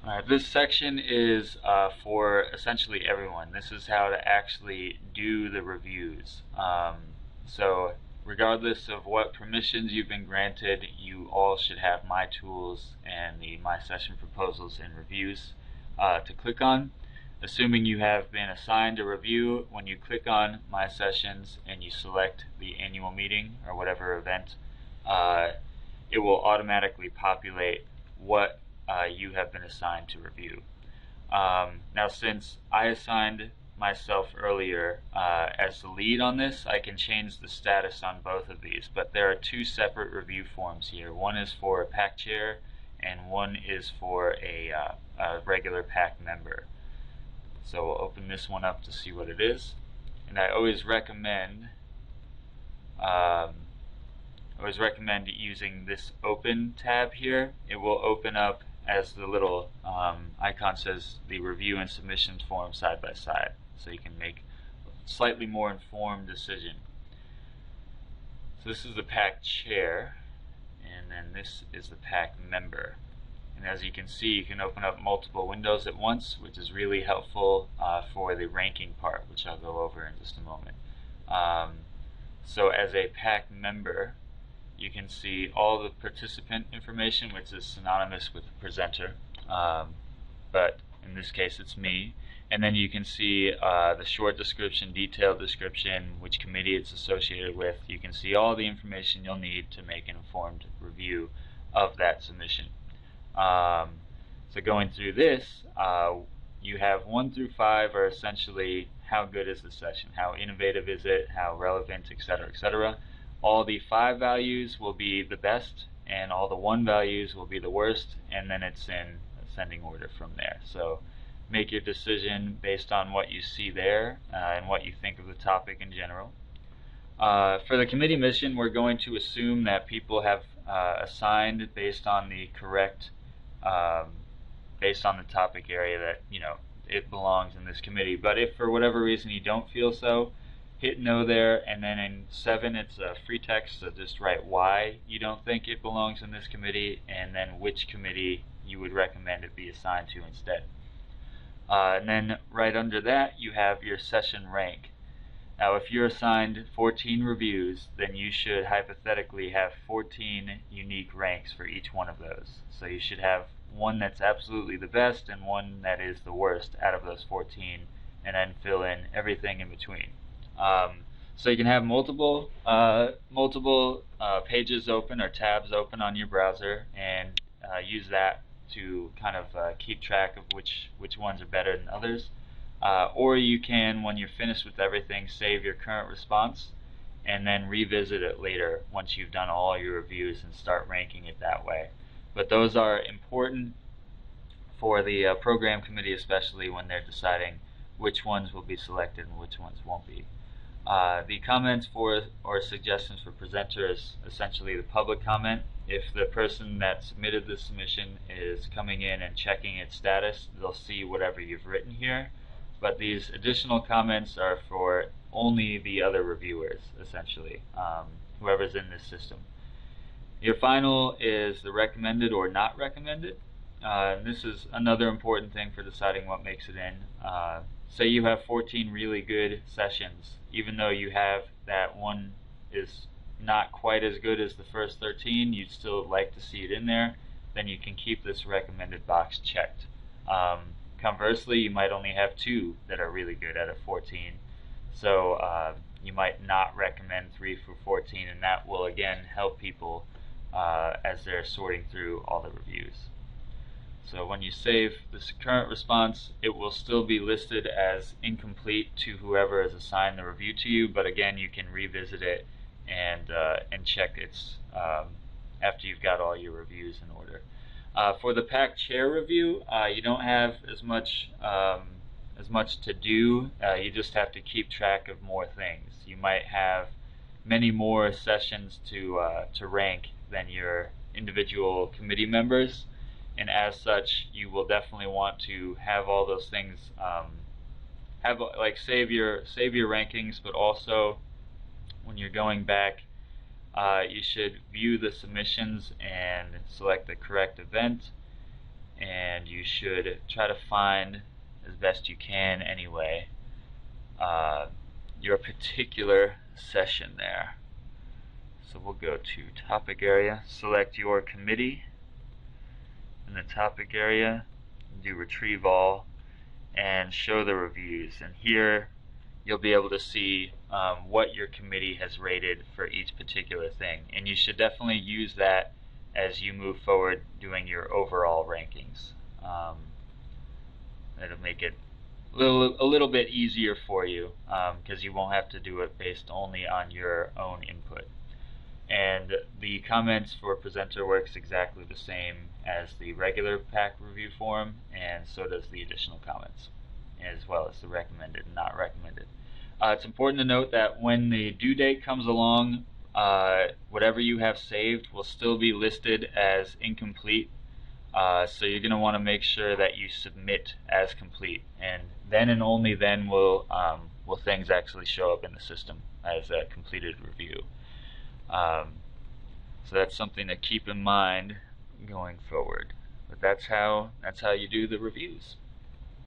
Alright, this section is for essentially everyone. This is how to actually do the reviews. So regardless of what permissions you've been granted, you all should have My Tools and the My Session Proposals and Reviews to click on. Assuming you have been assigned a review, when you click on My Sessions and you select the annual meeting or whatever event, it will automatically populate what you have been assigned to review. Now, since I assigned myself earlier as the lead on this, I can change the status on both of these, but there are two separate review forms here. One is for a PAC chair and one is for a regular PAC member. So we'll open this one up to see what it is. And I always recommend using this Open tab here. It will open up as the little icon says the review and submissions form side by side, so you can make a slightly more informed decision. So this is the PAC chair, and then this is the PAC member. And as you can see, you can open up multiple windows at once, which is really helpful for the ranking part, which I'll go over in just a moment. So as a PAC member, you can see all the participant information, which is synonymous with the presenter, but in this case it's me. And then you can see the short description, detailed description, which committee it's associated with. You can see all the information you'll need to make an informed review of that submission. So going through this, you have 1 through 5 are essentially how good is the session, how innovative is it, how relevant, etc., etc. All the 5 values will be the best, and all the 1 values will be the worst, and then it's in ascending order from there. So make your decision based on what you see there and what you think of the topic in general. For the committee mission, we're going to assume that people have assigned based on the correct, based on the topic area that it belongs in this committee. But if for whatever reason you don't feel so, hit no there, and then in 7 it's a free text, so just write why you don't think it belongs in this committee, and then which committee you would recommend it be assigned to instead. And then right under that you have your session rank. Now if you're assigned 14 reviews, then you should hypothetically have 14 unique ranks for each one of those. So you should have one that's absolutely the best and one that is the worst out of those 14, and then fill in everything in between. So you can have multiple pages open or tabs open on your browser, and use that to kind of keep track of which ones are better than others. Or you can, when you're finished with everything, save your current response and then revisit it later once you've done all your reviews and start ranking it that way. But those are important for the program committee, especially when they're deciding which ones will be selected and which ones won't be. The comments for or suggestions for presenter is essentially the public comment. If the person that submitted the submission is coming in and checking its status, they'll see whatever you've written here. But these additional comments are for only the other reviewers, essentially, whoever's in this system. Your final is the recommended or not recommended. This is another important thing for deciding what makes it in. Say you have 14 really good sessions, even though you have that one is not quite as good as the first 13, you'd still like to see it in there, then you can keep this recommended box checked. Conversely, you might only have 2 that are really good out of 14, so you might not recommend 3 for 14, and that will again help people as they're sorting through all the reviews. So when you save this current response, it will still be listed as incomplete to whoever has assigned the review to you, but again you can revisit it and check its after you've got all your reviews in order. For the PAC chair review, you don't have as much to do. You just have to keep track of more things. You might have many more sessions to rank than your individual committee members, and as such, you will definitely want to have all those things. Save your rankings, but also when you're going back, you should view the submissions and select the correct event, and you should try to find, as best you can anyway, your particular session there. So we'll go to topic area, select your committee in the topic area, do retrieve all, and show the reviews. And here you'll be able to see what your committee has rated for each particular thing. And you should definitely use that as you move forward doing your overall rankings. It'll make it a little bit easier for you because you won't have to do it based only on your own input. And the comments for presenter works exactly the same as the regular PAC review form, and so does the additional comments, as well as the recommended and not recommended. It's important to note that when the due date comes along, whatever you have saved will still be listed as incomplete. So you're going to want to make sure that you submit as complete, and then and only then will things actually show up in the system as a completed review. So that's something to keep in mind going forward. But that's how you do the reviews.